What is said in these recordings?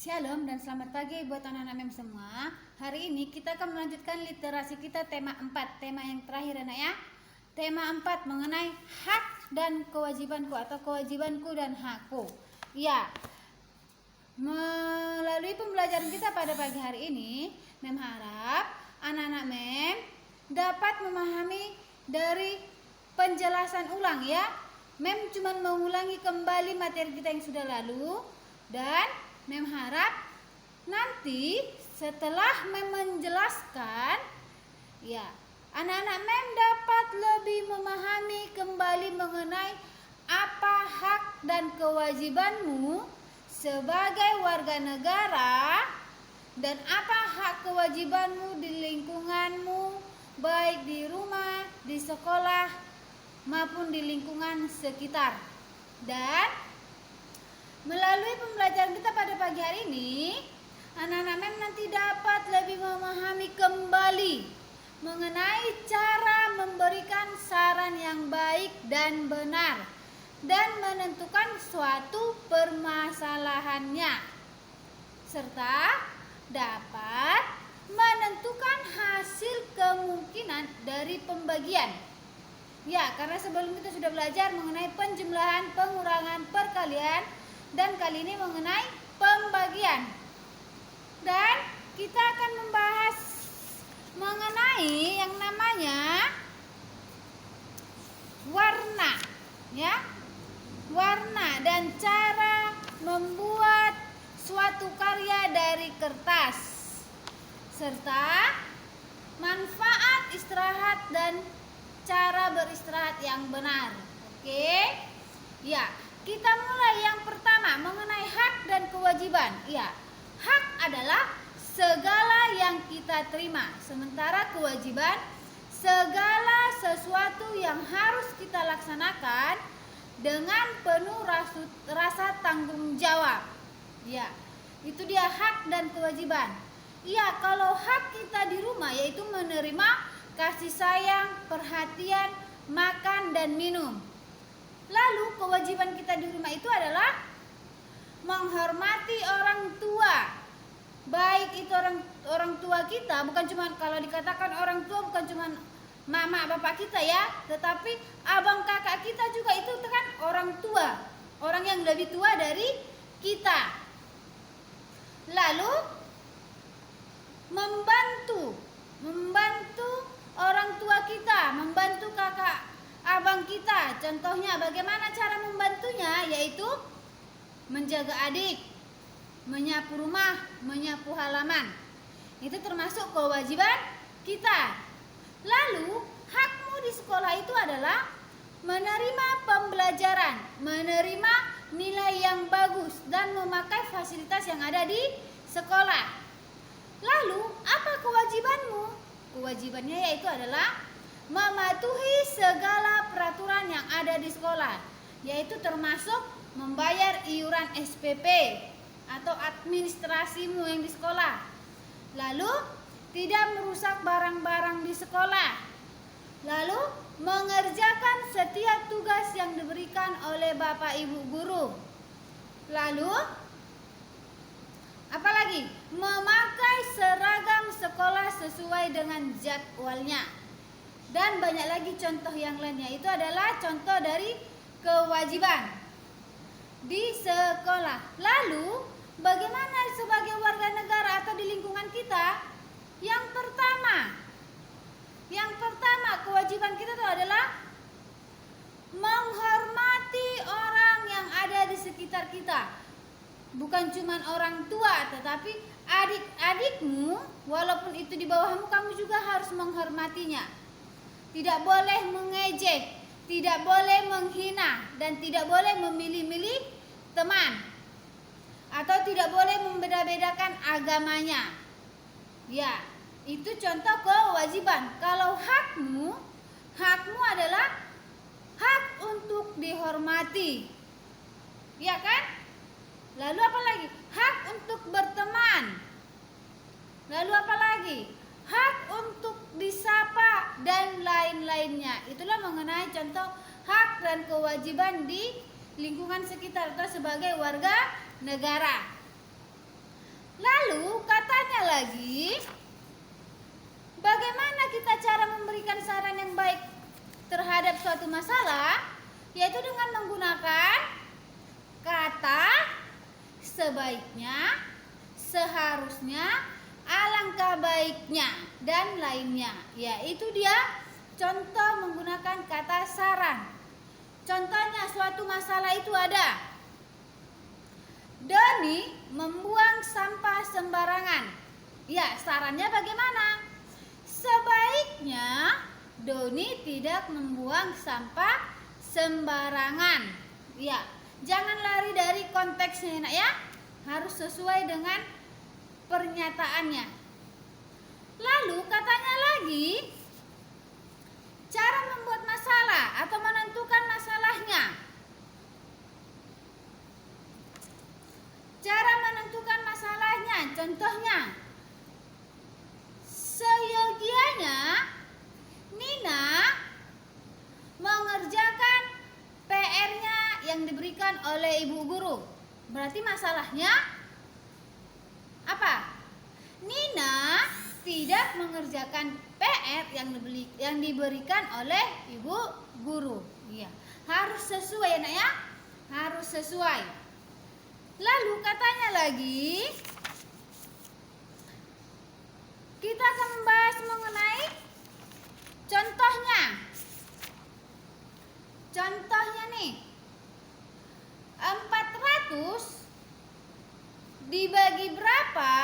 Shalom dan selamat pagi buat anak-anak MEM semua. Hari ini kita akan melanjutkan literasi kita tema 4, tema yang terakhir anak ya. Tema 4 mengenai hak dan kewajibanku atau kewajibanku dan hakku. Ya, melalui pembelajaran kita pada pagi hari ini, MEM harap anak-anak MEM dapat memahami dari penjelasan ulang ya. MEM cuma mengulangi kembali materi kita yang sudah lalu dan MEM harap nanti setelah MEM menjelaskan, ya, anak-anak MEM dapat lebih memahami kembali mengenai apa hak dan kewajibanmu sebagai warga negara dan apa hak kewajibanmu di lingkunganmu, baik di rumah, di sekolah, maupun di lingkungan sekitar. Dan melalui pembelajaran kita pada pagi hari ini, anak-anak MEM nanti dapat lebih memahami kembali mengenai cara memberikan saran yang baik dan benar dan menentukan suatu permasalahannya, serta dapat menentukan hasil kemungkinan dari pembagian. Ya, karena sebelum kita sudah belajar mengenai penjumlahan, pengurangan, perkalian, dan kali ini mengenai pembagian. Dan kita akan membahas mengenai yang namanya warna, ya. Warna dan cara membuat suatu karya dari kertas, serta manfaat istirahat dan cara beristirahat yang benar. Oke? Ya, kita mulai yang pertama mengenai hak dan kewajiban. Ya, hak adalah segala yang kita terima, sementara kewajiban segala sesuatu yang harus kita laksanakan dengan penuh rasa tanggung jawab. Ya, itu dia hak dan kewajiban. Ya, kalau hak kita di rumah yaitu menerima kasih sayang, perhatian, makan dan minum. Lalu kewajiban kita di rumah itu adalah menghormati orang tua. Baik itu orang tua kita, bukan cuma kalau dikatakan orang tua bukan cuma mama bapak kita ya, tetapi abang kakak kita juga itu kan orang tua, orang yang lebih tua dari kita. Lalu membantu orang tua kita, membantu kakak abang kita. Contohnya bagaimana cara membantunya, yaitu menjaga adik, menyapu rumah, menyapu halaman. Itu termasuk kewajiban kita. Lalu hakmu di sekolah itu adalah menerima pembelajaran, menerima nilai yang bagus dan memakai fasilitas yang ada di sekolah. Lalu apa kewajibanmu? Kewajibannya yaitu adalah mematuhi segala peraturan yang ada di sekolah, yaitu termasuk membayar iuran SPP atau administrasimu yang di sekolah. Lalu tidak merusak barang-barang di sekolah. Lalu mengerjakan setiap tugas yang diberikan oleh Bapak Ibu guru. Lalu apalagi? Memakai seragam sekolah sesuai dengan jadwalnya. Dan banyak lagi contoh yang lainnya. Itu adalah contoh dari kewajiban di sekolah. Lalu bagaimana sebagai warga negara atau di lingkungan kita? Yang pertama kewajiban kita itu adalah menghormati orang yang ada di sekitar kita. Bukan cuma orang tua, tetapi adik-adikmu, walaupun itu di bawahmu, kamu juga harus menghormatinya. Tidak boleh mengejek, tidak boleh menghina, dan tidak boleh memilih-milih teman, atau tidak boleh membeda-bedakan agamanya. Ya, itu contoh kewajiban. Kalau hakmu adalah hak untuk dihormati, ya kan? Lalu apa lagi? Hak untuk berteman. Lalu apa lagi? Hak untuk disapa dan lain-lainnya. Itulah mengenai contoh hak dan kewajiban di lingkungan sekitar atau sebagai warga negara. Lalu katanya lagi, bagaimana kita cara memberikan saran yang baik terhadap suatu masalah? Yaitu dengan menggunakan kata sebaiknya, seharusnya, alangkah baiknya, dan lainnya. Yaitu dia contoh menggunakan kata saran. Contohnya suatu masalah itu ada, Doni membuang sampah sembarangan. Ya, sarannya bagaimana? Sebaiknya Doni tidak membuang sampah sembarangan. Ya, jangan lari dari konteksnya, nak ya. Harus sesuai dengan pernyataannya. Lalu katanya lagi, cara membuat masalah atau menentukan masalahnya. Cara menentukan masalahnya, contohnya, seyogianya Nina mengerjakan PR-nya yang diberikan oleh ibu guru. Berarti masalahnya apa? Nina tidak mengerjakan PR yang diberikan oleh ibu guru. Iya, harus sesuai ya, nak ya. Harus sesuai. Lalu katanya lagi, kita akan membahas mengenai contohnya. Contohnya nih, 400 dibagi berapa?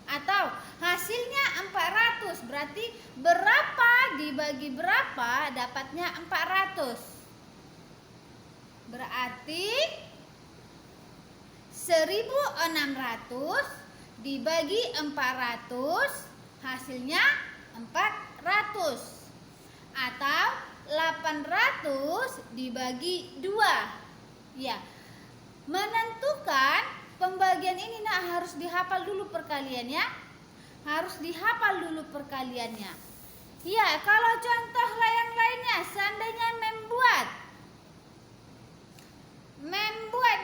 Atau hasilnya 400, berarti berapa dibagi berapa dapatnya 400? Berarti 1600 dibagi 400 hasilnya 400. Atau 800 dibagi 2. Ya. Menentukan pembagian ini harus dihafal dulu perkaliannya. Harus dihafal dulu perkaliannya. Ya, kalau contoh yang lainnya, seandainya membuat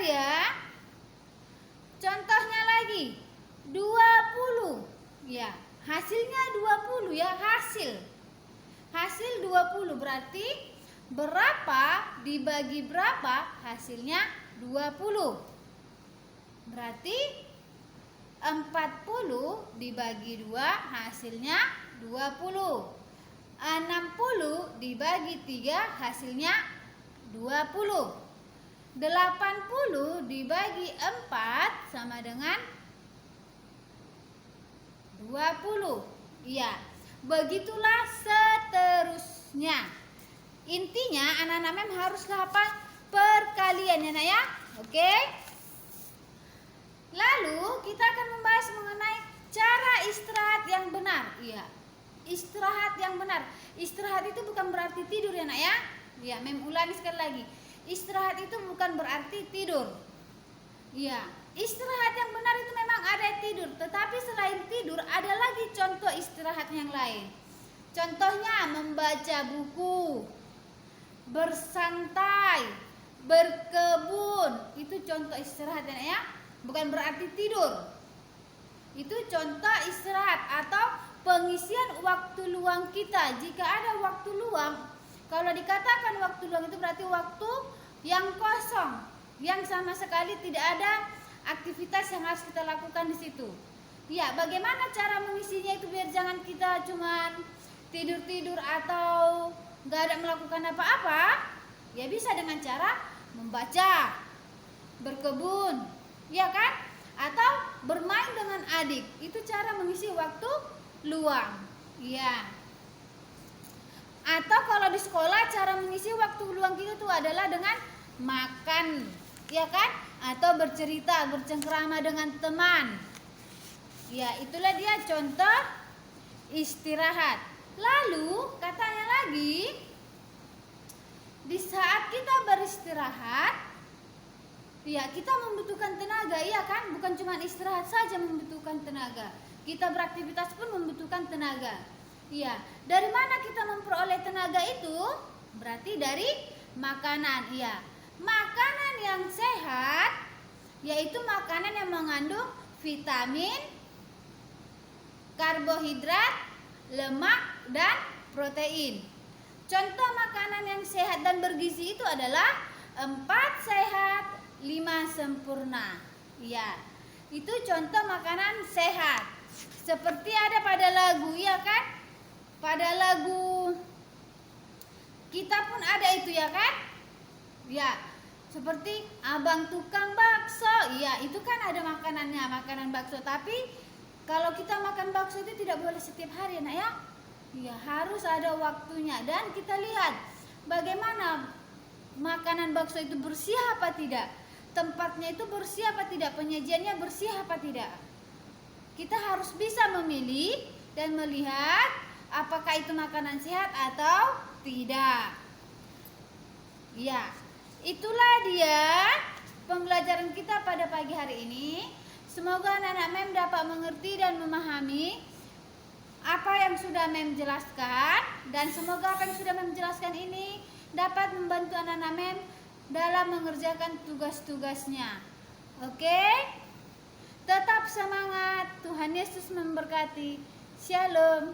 ya. Contohnya lagi 20. Ya, hasilnya 20 ya, hasil 20 berarti berapa dibagi berapa hasilnya 20. Berarti 40 dibagi 2 hasilnya 20. 60 dibagi 3 hasilnya 20. 80 dibagi 4 sama dengan 20. Iya, begitulah seterusnya. Intinya anak-anak mem harus hafal perkalian ya, nak ya. Oke. Lalu kita akan membahas mengenai cara istirahat yang benar. Iya, istirahat yang benar. Istirahat itu bukan berarti tidur ya, nak ya. Ya, mem ulangi sekali lagi. Istirahat itu bukan berarti tidur. Iya, istirahat yang benar itu memang ada tidur, tetapi selain tidur ada lagi contoh istirahat yang lain. Contohnya membaca buku, bersantai, berkebun. Itu contoh istirahat ya, bukan berarti tidur. Itu contoh istirahat atau pengisian waktu luang kita. Jika ada waktu luang, kalau dikatakan waktu luang itu berarti waktu yang kosong, yang sama sekali tidak ada aktivitas yang harus kita lakukan di situ. Ya, bagaimana cara mengisinya itu biar jangan kita cuman tidur-tidur atau nggak ada melakukan apa-apa? Ya bisa dengan cara membaca, berkebun, ya kan? Atau bermain dengan adik. Itu cara mengisi waktu luang. Ya. Atau kalau di sekolah cara mengisi waktu luang kita itu adalah dengan makan, ya kan? Atau bercerita, bercengkrama dengan teman. Ya, itulah dia contoh istirahat. Lalu katanya lagi, di saat kita beristirahat, ya kita membutuhkan tenaga, iya kan? Bukan cuma istirahat saja membutuhkan tenaga. Kita beraktivitas pun membutuhkan tenaga. Iya, dari mana kita memperoleh tenaga itu? Berarti dari makanan. Iya, makanan yang sehat yaitu makanan yang mengandung vitamin, karbohidrat, lemak, dan protein. Contoh makanan yang sehat dan bergizi itu adalah 4 sehat, 5 sempurna. Ya, itu contoh makanan sehat. Seperti ada pada lagu, ya kan? Pada lagu kita pun ada itu, ya kan? Ya, seperti abang tukang bakso. Ya, itu kan ada makanannya, makanan bakso. Tapi kalau kita makan bakso itu tidak boleh setiap hari, nak ya. Ya, harus ada waktunya. Dan kita lihat bagaimana makanan bakso itu bersih apa tidak, tempatnya itu bersih apa tidak, penyajiannya bersih apa tidak. Kita harus bisa memilih dan melihat apakah itu makanan sehat atau tidak. Ya, itulah dia pembelajaran kita pada pagi hari ini. Semoga anak-anak MEM dapat mengerti dan memahami apa yang sudah MEM jelaskan, dan semoga apa yang sudah MEM jelaskan ini dapat membantu anak-anak MEM dalam mengerjakan tugas-tugasnya. Oke? Tetap semangat. Tuhan Yesus memberkati. Shalom.